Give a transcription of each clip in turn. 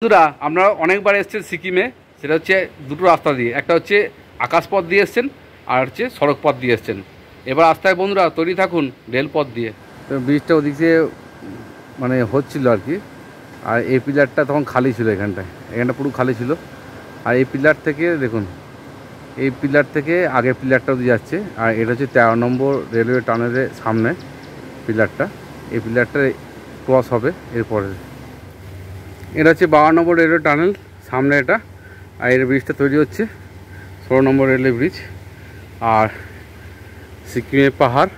বন্ধুরা আপনারা অনেকবার এসেছেন সিকিমে, সেটা হচ্ছে দুটো রাস্তা দিয়ে, একটা হচ্ছে আকাশপথ দিয়ে এসছেন আর হচ্ছে সড়ক পথ দিয়ে এসছেন। এবার রাস্তায় বন্ধুরা তৈরি থাকুন রেলপথ দিয়ে। তো ব্রিজটা ওদিক দিয়ে মানে হচ্ছিল আর কি, আর এই পিলারটা তখন খালি ছিল, এখানটা পুরো খালি ছিল। আর এই পিলার থেকে দেখুন, এই পিলার থেকে আগের পিলারটা দিয়ে যাচ্ছে, আর এটা হচ্ছে 13 নম্বর রেলওয়ে টানেলের সামনে পিলারটা। এই পিলারটা ক্রস হবে এরপরে। এটা হচ্ছে 52 নম্বর রেলওয়ে টানেল সামনে এটা, আর এর ব্রিজটা তৈরি হচ্ছে 16 নম্বর রেলওয়ে ব্রিজ। আর সিকিমের পাহাড়,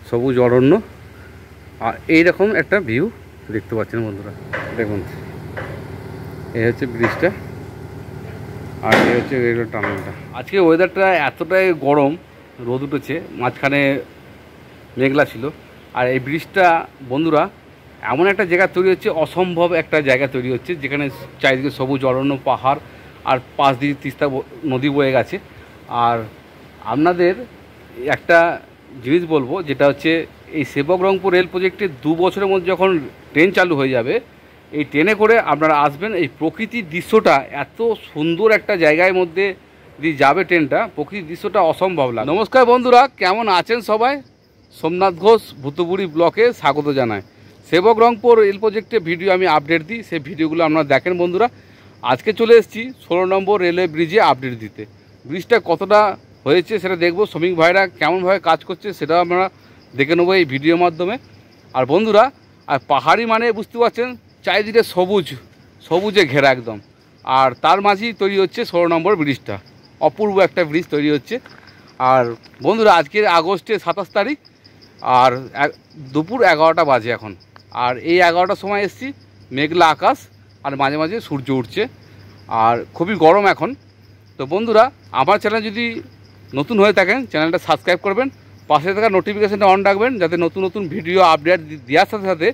সবুজ অরণ্য, আর এইরকম একটা ভিউ দেখতে পাচ্ছেন বন্ধুরা। দেখুন এই হচ্ছে ব্রিজটা, আর এই হচ্ছে রেলওয়ে টানেলটা। আজকে ওয়েদারটা এতটাই গরম, রোদ উঠেছে, মাঝখানে মেঘলা ছিল। আর এই ব্রিজটা বন্ধুরা এমন একটা জায়গা তৈরি হচ্ছে, অসম্ভব একটা জায়গা তৈরি হচ্ছে, যেখানে চারিদিকে সবুজ অরণ্য, পাহাড়, আর পাশ দিয়ে তিস্তা নদী বয়ে গেছে। আর আপনাদের একটা জিনিস বলবো, যেটা হচ্ছে এই সেবকরংপুর রেল প্রজেক্টে 2 বছরের মধ্যে যখন ট্রেন চালু হয়ে যাবে, এই ট্রেনে করে আপনারা আসবেন। এই প্রকৃতির দৃশ্যটা এত সুন্দর একটা জায়গার মধ্যে দিয়ে যাবে ট্রেনটা, প্রকৃতির দৃশ্যটা অসম্ভব লাগে। নমস্কার বন্ধুরা, কেমন আছেন সবাই? সোমনাথ ঘোষ ভুতুবুড়ি ব্লকে স্বাগত জানায়। সেবকরংপুর রেল প্রজেক্টে ভিডিও আমি আপডেট দিই, সেই ভিডিওগুলো আপনারা দেখেন বন্ধুরা। আজকে চলে এসেছি 16 নম্বর রেলওয়ে ব্রিজে আপডেট দিতে। ব্রিজটা কতটা হয়েছে সেটা দেখব, শ্রমিক ভাইরা কেমনভাবে কাজ করছে সেটাও আমরা দেখে নেবো এই ভিডিওর মাধ্যমে। আর বন্ধুরা, আর পাহাড়ি মানে বুঝতে পারছেন, চারিদিকে সবুজে ঘেরা একদম, আর তার মাঝেই তৈরি হচ্ছে 16 নম্বর ব্রিজটা। অপূর্ব একটা ব্রিজ তৈরি হচ্ছে। আর বন্ধুরা, আজকের আগস্টের 27 তারিখ, আর দুপুর 11টা বাজে এখন। আর এই 11টার সময় এসছি, মেঘলা আকাশ, আর মাঝে মাঝে সূর্য উঠছে, আর খুবই গরম এখন। তো বন্ধুরা, আমার চ্যানেল যদি নতুন হয়ে থাকেন, চ্যানেলটা সাবস্ক্রাইব করবেন, পাশে থাকা নোটিফিকেশানটা অন রাখবেন, যাতে নতুন নতুন ভিডিও আপডেট দেওয়ার সাথে সাথে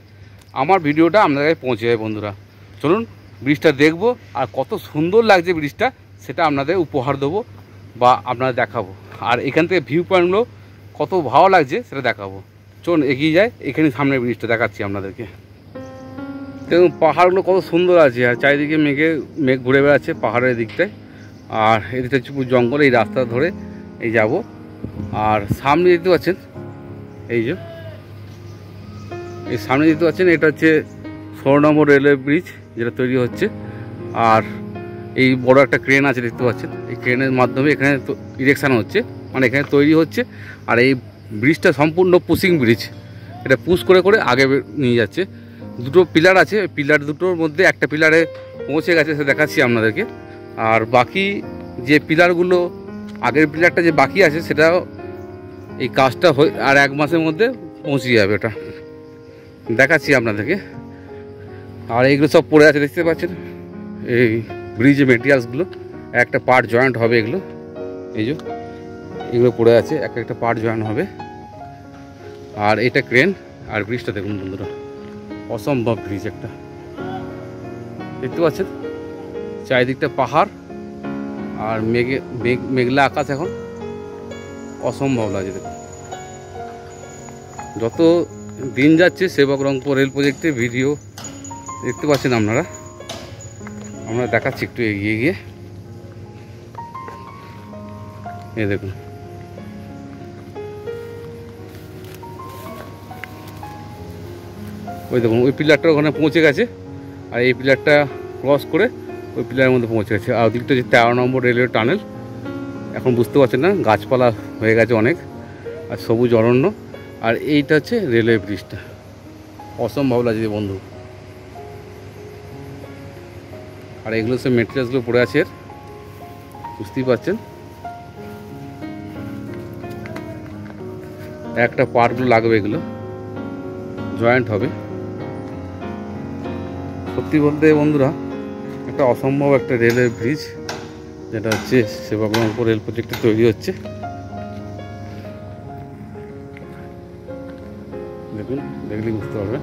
আমার ভিডিওটা আপনাদের কাছে পৌঁছে যায়। বন্ধুরা চলুন ব্রিজটা দেখব, আর কত সুন্দর লাগছে ব্রিজটা সেটা আপনাদের উপহার দেবো বা আপনাদের দেখাবো। আর এখান থেকে ভিউ পয়েন্টগুলো কত ভালো লাগছে সেটা দেখাবো। চলুন এগিয়ে যায়, এখানে সামনে ব্রিজটা দেখাচ্ছি আপনাদেরকে। দেখুন পাহাড়গুলো কত সুন্দর আছে, আর চারিদিকে মেঘ ঘুরে বেড়াচ্ছে পাহাড়ের দিকটায়। আর এদিকটা হচ্ছে পুরো জঙ্গল, এই রাস্তা ধরে এই যাব। আর সামনে দেখতে পাচ্ছেন, এই যে এই সামনে দেখতে পাচ্ছেন, এটা হচ্ছে 16 নম্বর রেলওয়ে ব্রিজ যেটা তৈরি হচ্ছে। আর এই বড় একটা ক্রেন আছে দেখতে পাচ্ছেন, এই ক্রেনের মাধ্যমে এখানে ইরেকশান হচ্ছে, মানে এখানে তৈরি হচ্ছে। আর এই ব্রিজটা সম্পূর্ণ পুশিং ব্রিজ, এটা পুশ করে করে আগে নিয়ে যাচ্ছে। দুটো পিলার আছে, পিলার দুটোর মধ্যে একটা পিলারে পৌঁছে গেছে, সে দেখাচ্ছি আপনাদেরকে। আর বাকি যে পিলারগুলো, আগের পিলারটা যে বাকি আছে, সেটাও এই কাজটা আর 1 মাসের মধ্যে পৌঁছে যাবে, এটা দেখাচ্ছি আপনাদেরকে। আর এইগুলো সব পড়ে আছে দেখতে পাচ্ছেন, এই ব্রিজের মেটেরিয়ালসগুলো একটা পার্ট জয়েন্ট হবে, এগুলো এই যে এগুলো পড়ে আছে, একটা পার্ট জয়েন্ট হবে। আর এটা ক্রেন। আর ব্রিজটা দেখুন বন্ধুরা, অসম্ভব ব্রিজ একটা দেখতে পাচ্ছেন, চারিদিকটা পাহাড় আর মেঘলা আকাশ, এখন অসম্ভব লাগছে দেখুন। যত দিন যাচ্ছে সেবকরংপুর রেল প্রজেক্টে ভিডিও দেখতে পাচ্ছেন আপনারা, আমরা দেখাচ্ছি একটু এগিয়ে গিয়ে। এই দেখুন ওই দেখুন, ওই পিলারটা ওখানে পৌঁছে গেছে, আর এই পিলারটা ক্রস করে ওই পিলারের মধ্যে পৌঁছে গেছে। আর ওদিকটা হচ্ছে 13 নম্বর রেলওয়ে টানেল। এখন বুঝতে পারছেন না, গাছপালা হয়ে গেছে অনেক, আর সবুজ অরণ্য। আর এইটা হচ্ছে রেলওয়ে ব্রিজটা, অসম্ভব লাগছে বন্ধু। আর এগুলো সব মেটেরিয়ালসগুলো পড়ে আছে, বুঝতেই পারছেন। একটা পার্টগুলো লাগবে, এগুলো জয়েন্ট হবে। সত্যি বলতে বন্ধুরা, একটা অসম্ভব একটা রেলওয়ে ব্রিজ, যেটা হচ্ছে সেবকরংপুর রেল প্রজেক্টে তৈরি হচ্ছে। দেখুন, দেখলেই বুঝতে পারবেন।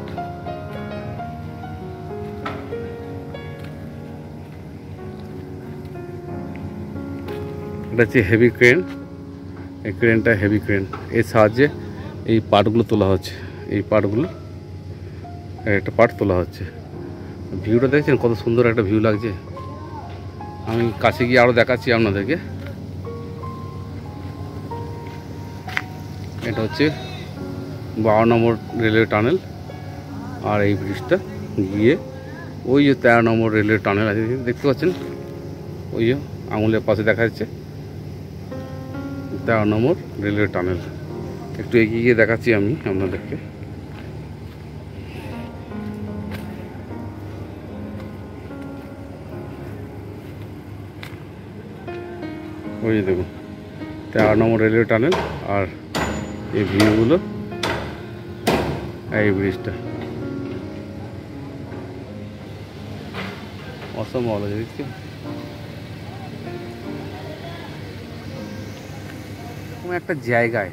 এটা হচ্ছে হেভি ক্রেন, এই ক্রেনটা হেভি ক্রেন, এর সাহায্যে এই পার্টগুলো তোলা হচ্ছে। এই পার্টগুলো একটা পার্ট তোলা হচ্ছে। ভিউটা দেখছেন কত সুন্দর একটা ভিউ লাগছে। আমি কাছে গিয়ে আরও দেখাচ্ছি আপনাদেরকে। এটা হচ্ছে 12 নম্বর রেলওয়ে টানেল। আর এই ব্রিজটা গিয়ে ওই যে 13 নম্বর রেলওয়ে টানেল আছে দেখতে পাচ্ছেন, ওই যে আঙুলের পাশে দেখা যাচ্ছে 13 নম্বর রেলওয়ে টানেল। একটু এগিয়ে গিয়ে দেখাচ্ছি আমি আপনাদেরকে। ওই যে দেখুন 13 নম্বর রেলওয়ে টানেল আর এই ভিউগুলো, এই ব্রিজটা অসম্ভব ভালো দেখছি। একটা জায়গায়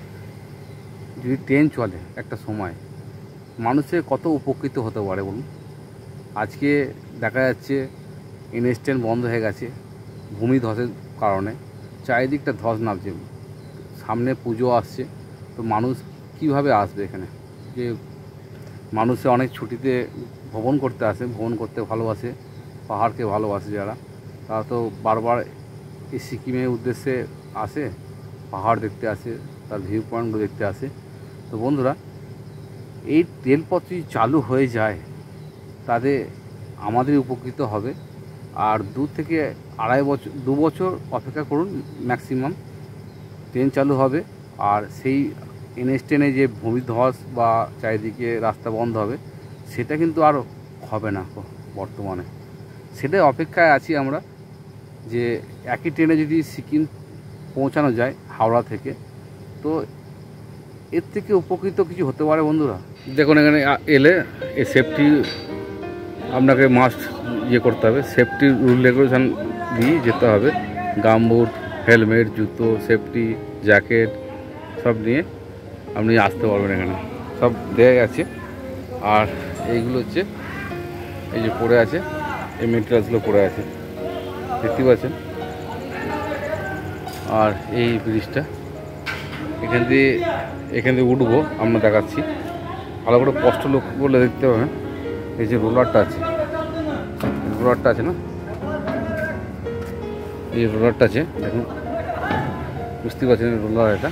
যদি ট্রেন চলে একটা সময়, মানুষের কত উপকৃত হতে পারে বলুন। আজকে দেখা যাচ্ছে এনএইচ 10 বন্ধ হয়ে গেছে ভূমিধসের কারণে, চারিদিকটা ধস নামছে। সামনে পুজো আসছে, তো মানুষ কিভাবে আসবে এখানে? যে মানুষে অনেক ছুটিতে ভ্রমণ করতে আসে, ভ্রমণ করতে ভালোবাসে, পাহাড়কে ভালোবাসে যারা, তারা তো বারবার এই সিকিমের উদ্দেশ্যে আসে, পাহাড় দেখতে আসে, তার ভিউ পয়েন্টগুলো দেখতে আসে। তো বন্ধুরা, এই রেলপথ যদি চালু হয়ে যায় তাদের আমাদের উপকৃত হবে। আর 2 থেকে 2 বছর অপেক্ষা করুন ম্যাক্সিমাম, ট্রেন চালু হবে। আর সেই এনএইচ 10 যে ভূমিধস বা চারিদিকে রাস্তা বন্ধ হবে, সেটা কিন্তু আর হবে না বর্তমানে। সেটাই অপেক্ষায় আছি আমরা, যে একই ট্রেনে যদি সিকিম পৌঁছানো যায় হাওড়া থেকে, তো এর থেকে উপকৃত কিছু হতে পারে বন্ধুরা। দেখুন এখানে এলে এই সেফটি আপনাকে মাস্ট করতে হবে, সেফটি রুল রেগুলেশন দিয়ে যেতে হবে। গামবুট, হেলমেট, জুতো, সেফটি জ্যাকেট সব নিয়ে আপনি আসতে পারবেন। এখানে সব দেয়া আছে। আর এইগুলো হচ্ছে এই যে পড়ে আছে, এই মেটেরিয়ালসগুলো পড়ে আছে দেখতে পাচ্ছেন। আর এই ব্রিজটা এখান দিয়ে উঠবো, আমরা দেখাচ্ছি। ভালো করে স্পষ্ট লক্ষ্য করলে দেখতে পাবেন এই যে রোলারটা আছে না, এই রোলারটা আছে দেখুন, বুঝতে পারছেন রোলার, এটা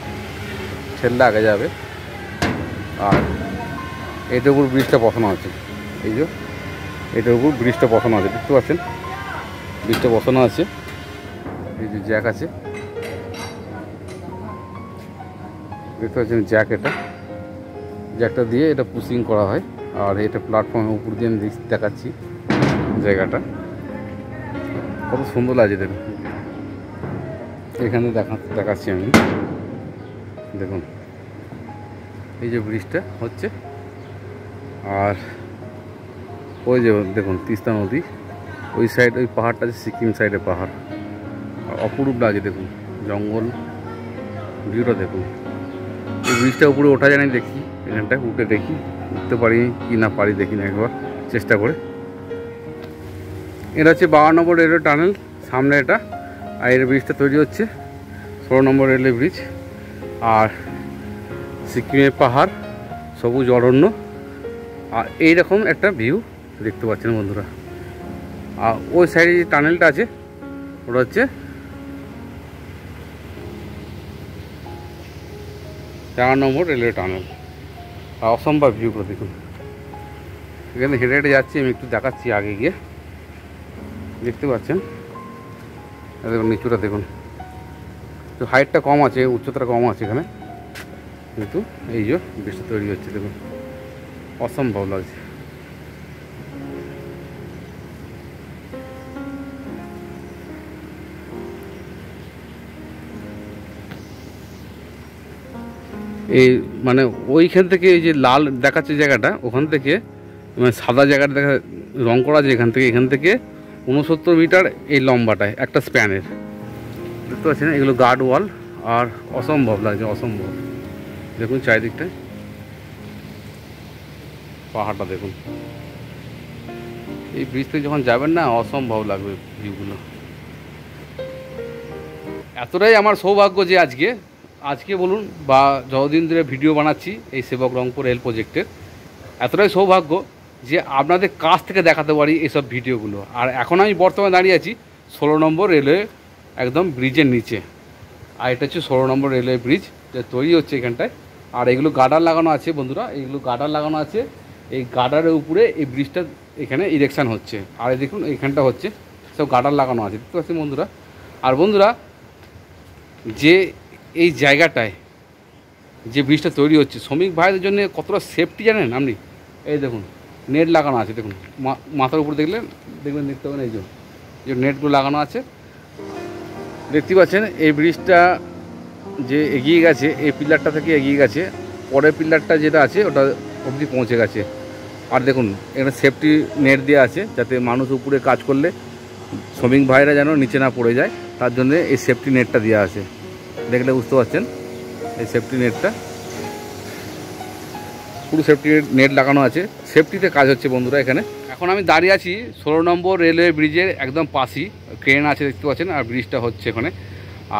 ঠেললে আগে যাবে। আর এটার উপর ব্রিজটা বসানো আছে, এই যে এটার উপর ব্রিজটা বসানো আছে দেখতে পাচ্ছেন, ব্রিজটা বসানো আছে। এই যে জ্যাক আছে দেখতে পাচ্ছেন, জ্যাকটা দিয়ে এটা পুশিং করা হয়। আর এটা প্ল্যাটফর্মের উপর দিয়ে আমি দেখাচ্ছি জায়গাটা কত সুন্দর লাগছে দেখুন। এখানে দেখাচ্ছি আমি, দেখুন এই যে ব্রিজটা হচ্ছে। আর ওই যে দেখুন তিস্তা নদী, ওই সাইড ওই পাহাড়টা আছে সিকিম সাইডে পাহাড়, অপরূপ লাগছে দেখুন, জঙ্গল ভিউটা দেখুন। এই ব্রিজটা উপরে ওঠা যায় না, দেখি এখানটায় উঠে দেখি, উঠতে পারি কি না পারি দেখি না একবার চেষ্টা করে। এটা হচ্ছে 52 নম্বর রেলওয়ে টানেল সামনে এটা। আর এর ব্রিজটা তৈরি হচ্ছে 16 নম্বর রেলওয়ে ব্রিজ। আর সিকিমের পাহাড়, সবুজ অরণ্য, আর এইরকম একটা ভিউ দেখতে পাচ্ছেন বন্ধুরা। আর ওই সাইডে যে টানেলটা আছে ওটা হচ্ছে 4 নম্বর রেলওয়ে টানেল। আর অসম্ভব ভিউগুলো দেখুন। এখানে হেঁটে হেঁটে যাচ্ছি আমি, একটু দেখাচ্ছি আগে গিয়ে, দেখতে পাচ্ছেন দেখুন নিচুটা দেখুন, তো হাইটটা কম আছে, উচ্চতাটা কম আছে এখানে, কিন্তু এই যে ব্রিজটা তৈরি হচ্ছে দেখুন, অসম্ভব লাগছে। এই মানে ওইখান থেকে এই যে লাল দেখাচ্ছে জায়গাটা, ওখান থেকে মানে সাদা জায়গাটা দেখা রং করা আছে, এখান থেকে 69 মিটার এই লম্বাটায় একটা স্প্যানের দেখতে পাচ্ছেন। এগুলো গার্ড ওয়াল, আর অসম্ভব লাগছে, অসম্ভব দেখুন চারিদিকটায় পাহাড়টা দেখুন। এই ব্রিজ থেকে যখন যাবেন না, অসম্ভব লাগবে ভিউগুলো। এতটাই আমার সৌভাগ্য যে আজকে বলুন বা যতদিন ধরে ভিডিও বানাচ্ছি এই সেবক রংপুর রেল প্রজেক্টের, এতটাই সৌভাগ্য যে আপনাদের কাছ থেকে দেখাতে পারি এইসব ভিডিওগুলো। আর এখন আমি বর্তমানে দাঁড়িয়ে আছি 16 নম্বর রেলওয়ে একদম ব্রিজের নিচে। আর এটা হচ্ছে 16 নম্বর রেলওয়ে ব্রিজ যে তৈরি হচ্ছে এখানটায়। আর এগুলো গার্ডার লাগানো আছে বন্ধুরা, এইগুলো গার্ডার লাগানো আছে। এই গার্ডারের উপরে এই ব্রিজটা এখানে ইরেকশান হচ্ছে। আর এই দেখুন এইখানটা হচ্ছে, সব গার্ডার লাগানো আছে, দেখতে পাচ্ছেন বন্ধুরা। আর বন্ধুরা যে এই জায়গাটায় যে ব্রিজটা তৈরি হচ্ছে শ্রমিক ভাইদের জন্য কতটা সেফটি জানেন আপনি? এই দেখুন নেট লাগানো আছে, দেখুন মাথার উপরে দেখবেন দেখতে পাবেন এই যে নেটগুলো লাগানো আছে দেখতে পাচ্ছেন। এই ব্রিজটা যে এগিয়ে গেছে, এই পিলারটা থেকে এগিয়ে গেছে, পরের পিলারটা যেটা আছে ওটা অবধি পৌঁছে গেছে। আর দেখুন এখানে সেফটি নেট দেওয়া আছে যাতে মানুষ উপরে কাজ করলে শ্রমিক ভাইরা যেন নিচে না পড়ে যায়, তার জন্য এই সেফটি নেটটা দেওয়া আছে। দেখলে বুঝতে পারছেন এই সেফটি নেটটা, পুরো সেফটি নেট লাগানো আছে, সেফটিতে কাজ হচ্ছে বন্ধুরা এখানে। এখন আমি দাঁড়িয়ে আছি 16 নম্বর রেলওয়ে ব্রিজের একদম পাশেই, ক্রেন আছে দেখতে পাচ্ছেন, আর ব্রিজটা হচ্ছে এখানে।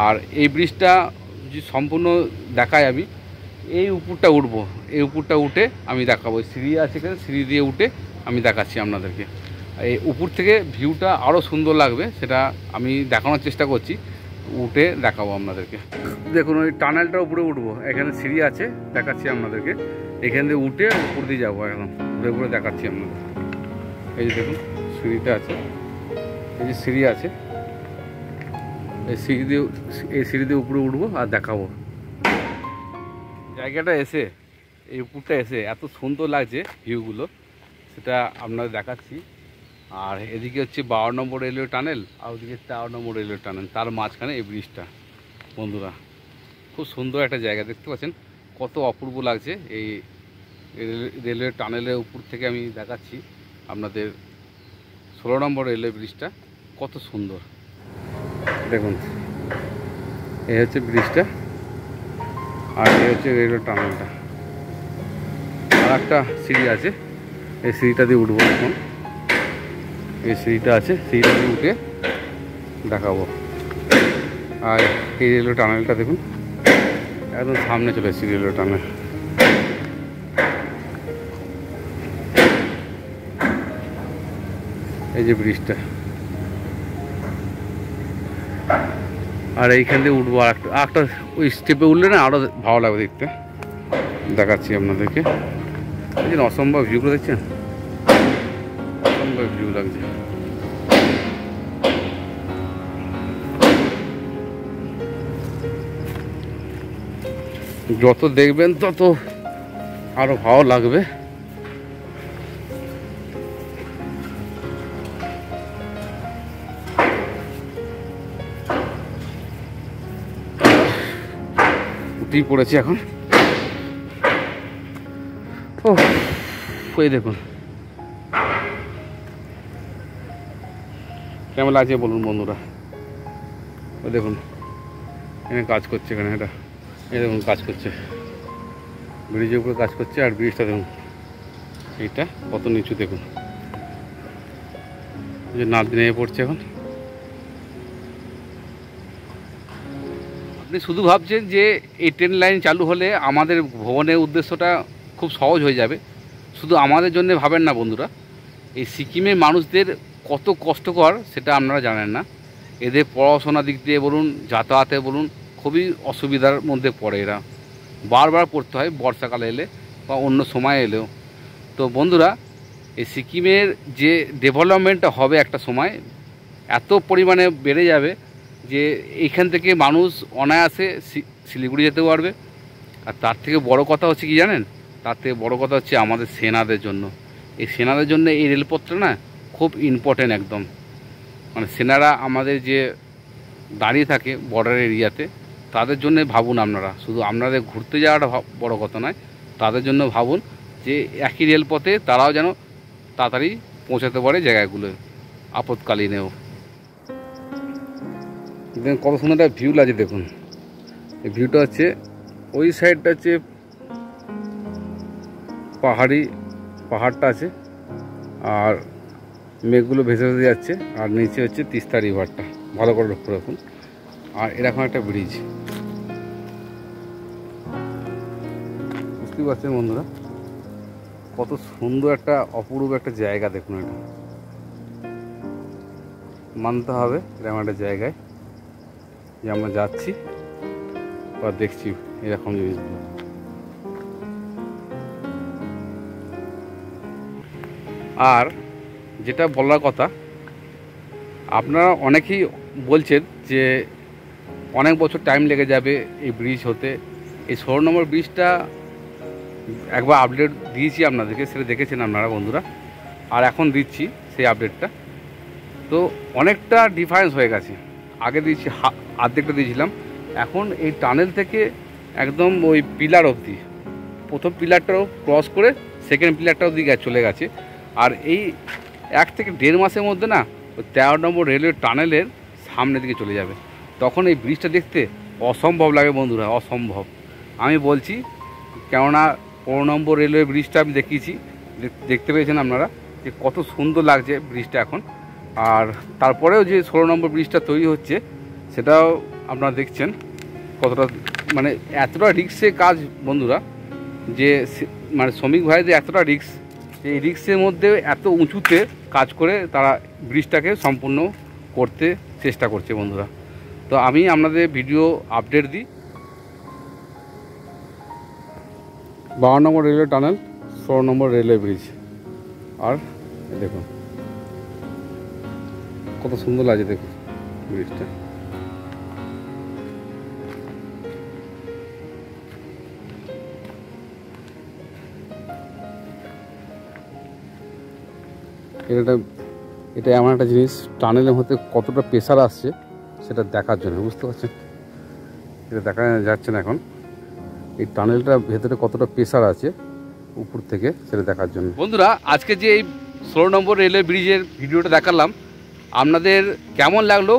আর এই ব্রিজটা যদি সম্পূর্ণ দেখায় আমি এই উপরটা উঠবো, এই উপরটা উঠে আমি দেখাবো, সিঁড়ি আছে এখানে, সিঁড়ি দিয়ে উঠে আমি দেখাচ্ছি আপনাদেরকে। এই উপর থেকে ভিউটা আরও সুন্দর লাগবে, সেটা আমি দেখানোর চেষ্টা করছি, উঠে দেখাবো আপনাদেরকে। দেখুন ওই টানেলটার উপরে উঠবো, এখানে সিঁড়ি আছে দেখাচ্ছি আপনাদেরকে, এখান দিয়ে উঠে উপর দিয়ে যাবো, একদম ঘুরে ঘুরে দেখাচ্ছি আপনাদের। এই যে দেখুন সিঁড়িটা আছে, এই যে সিঁড়ি আছে, এই সিঁড়ি দিয়ে উপরে উঠবো আর দেখাবো। জায়গাটা এসে এই উপরটা এসে এত সুন্দর লাগছে ভিউগুলো, সেটা আপনাদের দেখাচ্ছি। আর এদিকে হচ্ছে 52 নম্বর রেলওয়ে টানেল, আর ওদিকে 4 নম্বর রেলওয়ে টানেল, তার মাঝখানে এই ব্রিজটা বন্ধুরা। খুব সুন্দর একটা জায়গা, দেখতে পাচ্ছেন কত অপূর্ব লাগছে। এই রেলওয়ে টানেলের উপর থেকে আমি দেখাচ্ছি আপনাদের 16 নম্বর রেলওয়ে ব্রিজটা কত সুন্দর। দেখুন এই হচ্ছে ব্রিজটা, আর এই হচ্ছে রেলওয়ে টানেলটা। আর একটা সিঁড়ি আছে, এই সিঁড়িটা দিয়ে উঠবো এখন, এই সিঁড়িটা আছে, সিঁড়িটা দিয়ে উঠে দেখাবো। আর এই রেলওয়ে টানেলটা দেখুন একদম সামনে চলে এসেছি রেলওয়ে টানেল। এই যে ব্রিজটা, আর এইখান দিয়ে উঠবো। আর একটা ওই স্টেপে উঠলে না আরও ভালো লাগবে দেখতে, দেখাচ্ছি আপনাদেরকে। এই যে অসম্ভব ভিউগুলো দেখছেন, অসম্ভব ভিউ লাগছে। যত দেখবেন তত আরো ভালো লাগবে। উঠেই পড়েছি এখন। ও ওই দেখুন কেমন লাগছে বলুন বন্ধুরা। ওই দেখুন এখানে কাজ করছে, এখানে এটা এই দেখুন কাজ করছে, ব্রিজের উপরে কাজ করছে। আর ব্রিজটা দেখুন এইটা কত নিচু, দেখুন যে নাদ নেমে পড়ছে এখন। আপনি শুধু ভাবছেন যে এই ট্রেন লাইন চালু হলে আমাদের ভ্রমণের উদ্দেশ্যটা খুব সহজ হয়ে যাবে, শুধু আমাদের জন্য ভাবেন না বন্ধুরা। এই সিকিমের মানুষদের কত কষ্টকর সেটা আপনারা জানেন না। এদের পড়াশোনা দিক দিয়ে বলুন, যাতায়াতে বলুন, খুবই অসুবিধার মধ্যে পড়ে এরা, বারবার পড়তে হয় বর্ষাকালে এলে বা অন্য সময় এলেও। তো বন্ধুরা এই সিকিমের যে ডেভেলপমেন্টটা হবে একটা সময় এত পরিমাণে বেড়ে যাবে যে এইখান থেকে মানুষ অনায়াসে শিলিগুড়ি যেতে পারবে। আর তার থেকে বড় কথা হচ্ছে কি জানেন, তার থেকে বড় কথা হচ্ছে আমাদের সেনাদের জন্য। এই সেনাদের জন্য এই রেলপথটা না খুব ইম্পর্টেন্ট একদম। মানে সেনারা আমাদের যে দাঁড়িয়ে থাকে বর্ডার এরিয়াতে, তাদের জন্য ভাবুন আপনারা, শুধু আপনাদের ঘুরতে যাওয়াটা বড় কথা নয়, তাদের জন্য ভাবুন যে একই রেলপথে তারাও যেন তাড়াতাড়ি পৌঁছাতে পারে জায়গাগুলো আপৎকালীনেও। দেখুন কত সুন্দর একটা ভিউ লাগছে, দেখুন এই ভিউটা হচ্ছে ওই সাইডটা হচ্ছে পাহাড়টা আছে, আর মেঘগুলো ভেসে ভেসে যাচ্ছে, আর নিচে হচ্ছে তিস্তা রিভারটা, ভালো করে লক্ষ্য রাখুন। আর এরকম একটা ব্রিজ, বুঝতেই পারছেন বন্ধুরা কত সুন্দর একটা অপূর্ব একটা জায়গা দেখুন, এটা মানতে হবে এরকম একটা জায়গায় যে আমরা যাচ্ছি বা দেখছি এরকম জিনিসগুলো। আর যেটা বলার কথা, আপনারা অনেকেই বলছেন যে অনেক বছর টাইম লেগে যাবে এই ব্রিজ হতে। এই 16 নম্বর ব্রিজটা একবার আপডেট দিয়েছি আপনাদেরকে, সেটা দেখেছেন আপনারা বন্ধুরা, আর এখন দিচ্ছি সেই আপডেটটা। তো অনেকটা ডিফারেন্স হয়ে গেছে। আগে দিয়েছি অর্ধেকটা দিয়েছিলাম, এখন এই টানেল থেকে একদম ওই পিলার অবধি, প্রথম পিলারটাও ক্রস করে সেকেন্ড পিলারটা অবধি চলে গেছে। আর এই 1 থেকে 1.5 মাসের মধ্যে না 13 নম্বর রেলওয়ে টানেলের সামনের দিকে চলে যাবে। তখন এই ব্রিজটা দেখতে অসম্ভব লাগে বন্ধুরা, অসম্ভব। আমি বলছি, কেননা 15 নম্বর রেলওয়ে ব্রিজটা আমি দেখিয়েছি, দেখতে পেয়েছেন আপনারা যে কত সুন্দর লাগছে ব্রিজটা এখন। আর তারপরেও যে 16 নম্বর ব্রিজটা তৈরি হচ্ছে সেটাও আপনারা দেখছেন কতটা, মানে এতটা রিক্সে কাজ বন্ধুরা, যে মানে শ্রমিক ভাইদের এতটা রিক্স, যে এই রিক্সের মধ্যে এত উঁচুতে কাজ করে তারা ব্রিজটাকে সম্পূর্ণ করতে চেষ্টা করছে বন্ধুরা। তো আমি আপনাদের ভিডিও আপডেট দিই। 12 নম্বর রেলওয়ে টানেল, 16 নম্বর রেলওয়ে ব্রিজ। আর দেখুন কত সুন্দর লাগছে দেখুন ব্রিজটা। এটা এমন একটা জিনিস, টানেলের মধ্যে কতটা প্রেশার আসছে সেটা দেখার জন্য, বুঝতে পারছেন? এটা দেখা যাচ্ছে না এখন, এই টানেলটা ভেতরে কতটা প্রেশার আছে উপর থেকে সেটা দেখার জন্য। বন্ধুরা, আজকে যে এই 16 নম্বর রেলওয়ে ব্রিজের ভিডিওটা দেখালাম, আপনাদের কেমন লাগলো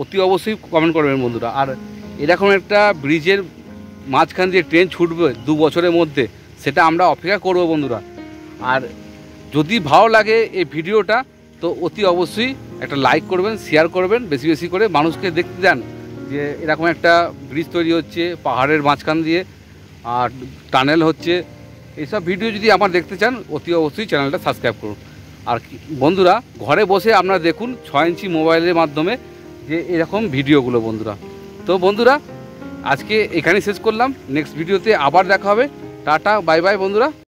অতি অবশ্যই কমেন্ট করবেন বন্ধুরা। আর এরকম একটা ব্রিজের মাঝখান দিয়ে ট্রেন ছুটবে 2 বছরের মধ্যে, সেটা আমরা অপেক্ষা করব বন্ধুরা। আর যদি ভালো লাগে এই ভিডিওটা তো অতি অবশ্যই একটা লাইক করবেন, শেয়ার করবেন, বেশি বেশি করে মানুষকে দেখতে দেন যে এরকম একটা ব্রিজ তৈরি হচ্ছে পাহাড়ের মাঝখান দিয়ে, আর টানেল হচ্ছে। এইসব ভিডিও যদি আমার দেখতে চান অতি অবশ্যই চ্যানেলটা সাবস্ক্রাইব করুন। আর বন্ধুরা, ঘরে বসে আপনারা দেখুন 6 ইঞ্চি মোবাইলের মাধ্যমে যে এরকম ভিডিওগুলো বন্ধুরা। তো বন্ধুরা, আজকে এখানেই শেষ করলাম, নেক্সট ভিডিওতে আবার দেখা হবে। টাটা, বাই বাই বন্ধুরা।